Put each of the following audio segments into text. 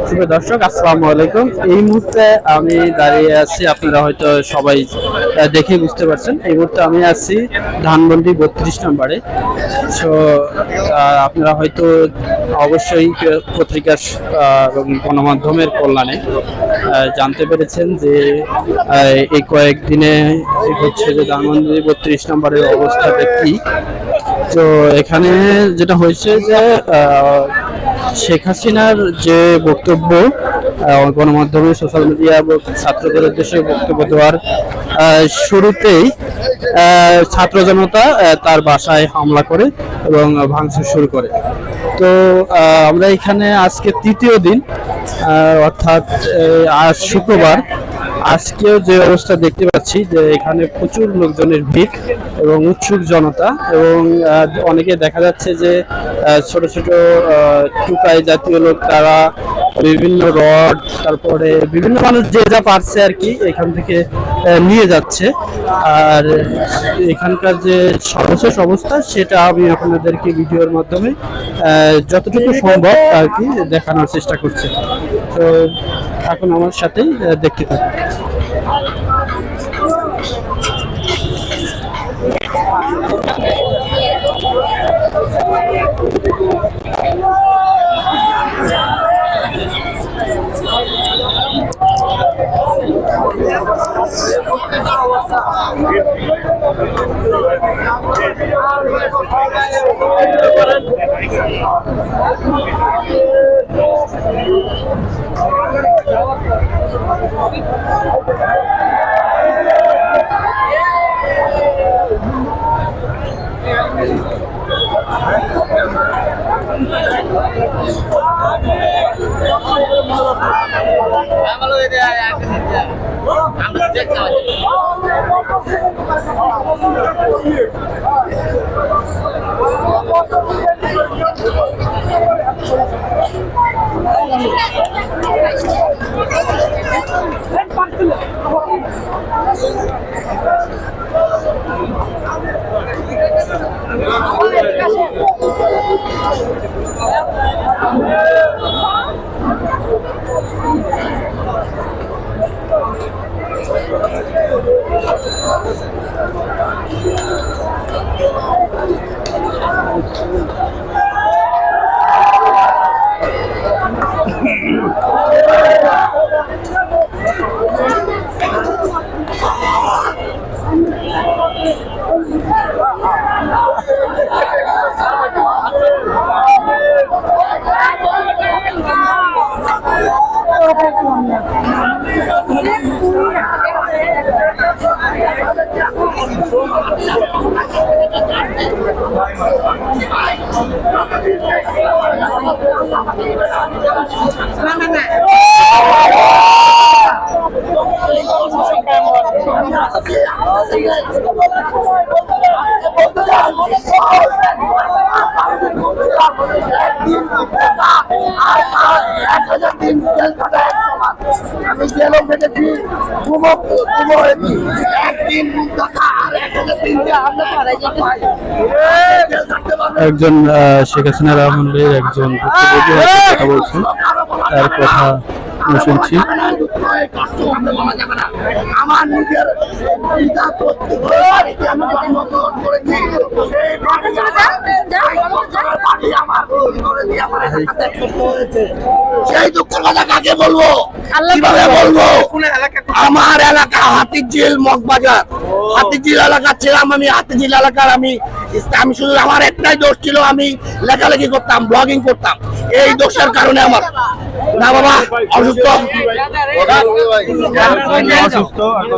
শুভ দর্শক, আসসালামু আলাইকুম। এই মুহূর্তে আমি দাঁড়িয়ে আছি, আপনারা হয়তো সবাই দেখে বুঝতে পারছেন। এই মুহূর্তে আমি আছি ধানমন্ডি 32 নম্বরে। সো আপনারা হয়তো অবশ্যই পত্রিকা এবং গণমাধ্যমের কল্যাণে জানতে পেরেছেন যে এই কয়েকদিনে হচ্ছে যে ধানমন্ডি 32 নম্বরের অবস্থাটা কি। তো এখানে যেটা হয়েছে যে শেখ হাসিনার যে বক্তব্য গণমাধ্যমে, সোশ্যাল মিডিয়া এবং ছাত্রদের উদ্দেশ্যে বক্তব্য দেওয়ার শুরুতেই ছাত্র জনতা তার বাসায় হামলা করে এবং ভাঙচুর শুরু করে। তো আমরা এখানে আজকে তৃতীয় দিন, অর্থাৎ আজ শুক্রবার। আজকেও যে অবস্থা দেখতে পাচ্ছি যে এখানে প্রচুর লোকজনের ভিড় এবং উৎসুক জনতা, এবং অনেকে দেখা যাচ্ছে যে ছোট ছোট টুকাই জাতীয় লোক, তারা বিভিন্ন রড, তারপরে বিভিন্ন মানুষ যে যা পারছে আর কি এখান থেকে নিয়ে যাচ্ছে। আর এখানকার যে সর্বশেষ অবস্থা সেটা আমি আপনাদেরকে ভিডিওর মাধ্যমে যতটুকু সম্ভব আর কি দেখানোর চেষ্টা করছি। তো এখন আমার সাথেই দেখতে থাকুন। আমি জেলও কেটেছি, একজন শেখ হাসিনা রহমানের একজন কথা বলছেন, তার কথা শুনছি। আমার নিজের সেই দুঃখের কথা কাকে বলবো, কিভাবে বলবো? আমার এলাকা হাতিঝিল মগবাজার, হাতিঝিল এলাকার ছিলাম আমি। হাতিঝিল এলাকার আমি শুধু আমার একটাই দোষ ছিল, আমি লেখালেখি করতাম, ব্লগিং করতাম। এই দোষের কারণে আমার না বাবা অসুস্থ।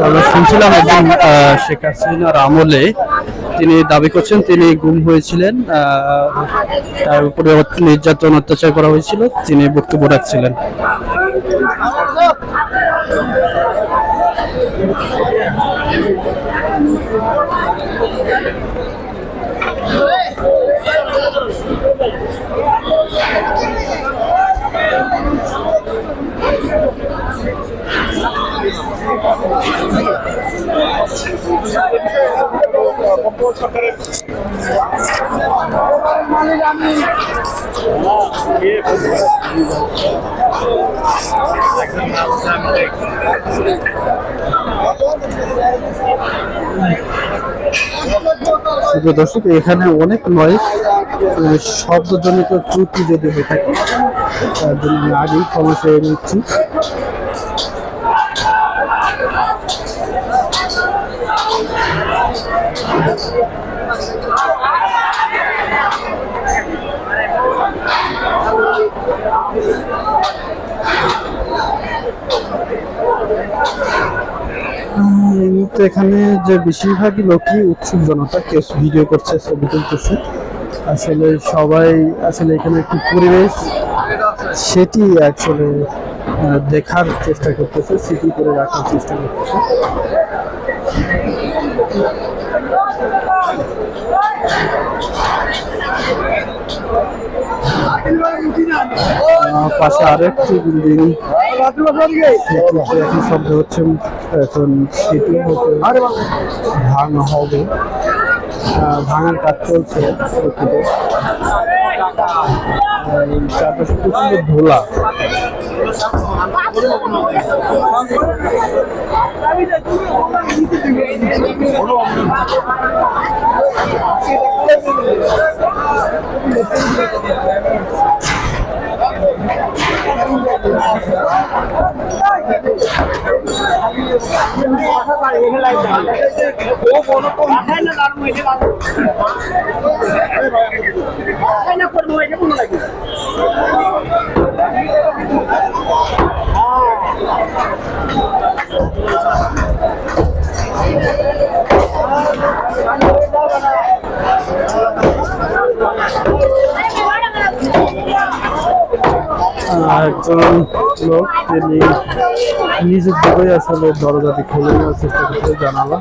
আমরা শুনছিলাম একজন শেখ হাসিনার আমলে তিনি দাবি করছেন তিনি গুম হয়েছিলেন, তার উপরে নির্যাতন অত্যাচার করা হয়েছিল, তিনি বক্তব্য রাখছিলেন। দর্শক, এখানে অনেক নয়েজ, শব্দজনিত ত্রুটি যদি হয়ে থাকে তার জন্য আমি আগেই ক্ষমা চেয়ে নিচ্ছি। এই মুহূর্তে এখানে যে বেশিরভাগই লোকই উৎসুক জনতা, কেউ ভিডিও করছে, ছবি তুলতেছে। আসলে সবাই আসলে এখানে একটি পরিবেশ সেটি আসলে দেখার চেষ্টা করতেছে, স্মৃতি করে রাখার চেষ্টা করতেছে। পাশে আরেকটি বিল্ডিং এখন শব্দ হচ্ছে, এখন সেটি ভাঙা হবে, ভাঙার কাজ চলছে। চারপাশে প্রচন্ড ধোলা। একজন লোক তিনি নিজের দিকে আসলে দরজাটি খুলে নেওয়ার চেষ্টা করতে জানালা।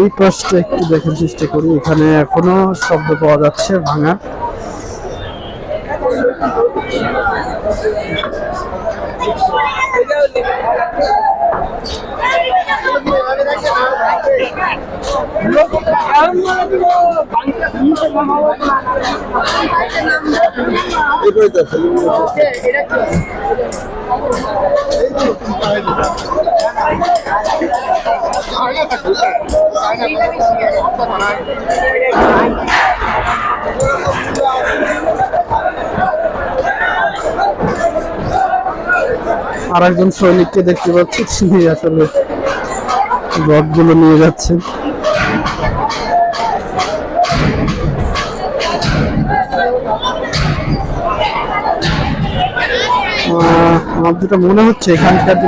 এই পাশটা একটু দেখার চেষ্টা করি, এখানে এখনো শব্দ পাওয়া যাচ্ছে ভাঙার। আর একজন সৈনিককে দেখতে পাচ্ছি, তিনি আসলে রডগুলো নিয়ে যাচ্ছেন। আমার যেটা মনে হচ্ছে এখানকার যে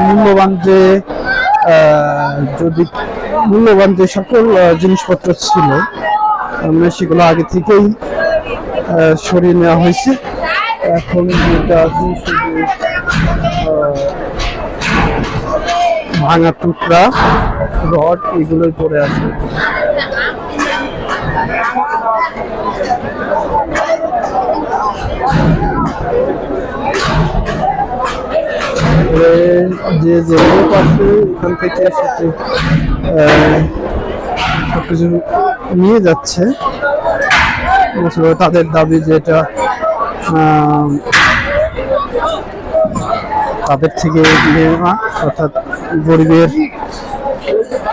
মূল্যবান যে সকল জিনিসপত্র ছিল সেগুলো আগে থেকেই সরিয়ে নেওয়া হয়েছে। এখন যেটা আছে শুধু ভাঙা টুকরা, রড এগুলোই পড়ে আছে। যে লোক আছে এখান থেকে সবকিছু নিয়ে যাচ্ছে, তাদের দাবি যেটা তাদের থেকে নেওয়া, অর্থাৎ গরিবের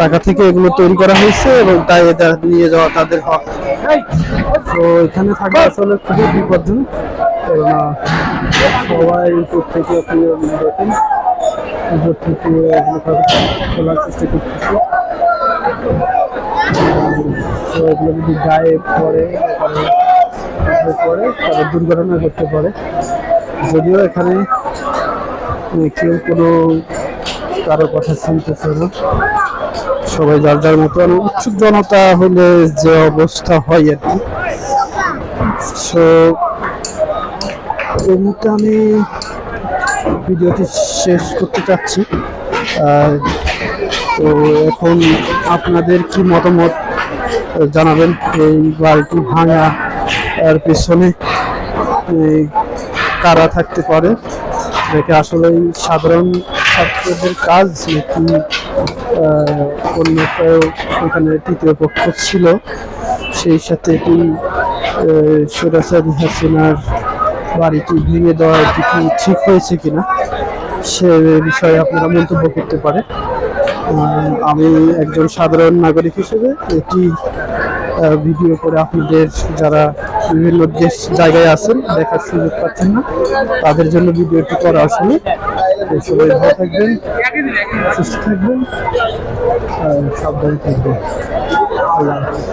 টাকা থেকে এগুলো তৈরি করা হয়েছে এবং তাই এটা নিয়ে যাওয়া তাদের হক। তো এখানে থাকা আসলে খুবই বিপজ্জনক, কেননা সবাই প্রত্যেকে দেখেন খোলার চেষ্টা করতেছে। তো এগুলো যদি গায়ে পড়ে তাদের দুর্ঘটনা করতে পারে। যদিও এখানে কেউ কোনো কারো কথা শুনতেছে না, সবাই যার যার মতন। উৎসুক জনতা হলে যে অবস্থা হয় আর কি। সো এই মুহূর্তে আমি ভিডিওটি শেষ করতে চাচ্ছি। তো এখন আপনাদের কি মতামত জানাবেন এই বাড়িটি ভাঙা এর পিছনে কারা থাকতে পারে, দেখে আসলে সাধারণ ছাত্রদের কাজ নাকি অন্য কেউ ওখানে তৃতীয় পক্ষ ছিল, সেই সাথে কি সরাসরি হাসিনার বাড়িটি ভেঙে দেওয়া এটি কি ঠিক হয়েছে কিনা সে বিষয়ে আপনারা মন্তব্য করতে পারে। আমি একজন সাধারণ নাগরিক হিসেবে এটি ভিডিও করে আপনাদের যারা বিভিন্ন দেশ জায়গায় আছেন দেখার সুযোগ পাচ্ছেন না তাদের জন্য ভিডিওটি করা আসলে। সবাই ভালো থাকবেন, সুস্থ থাকবেন, সাবধানে থাকবেন। আল্লাহ হাফেজ।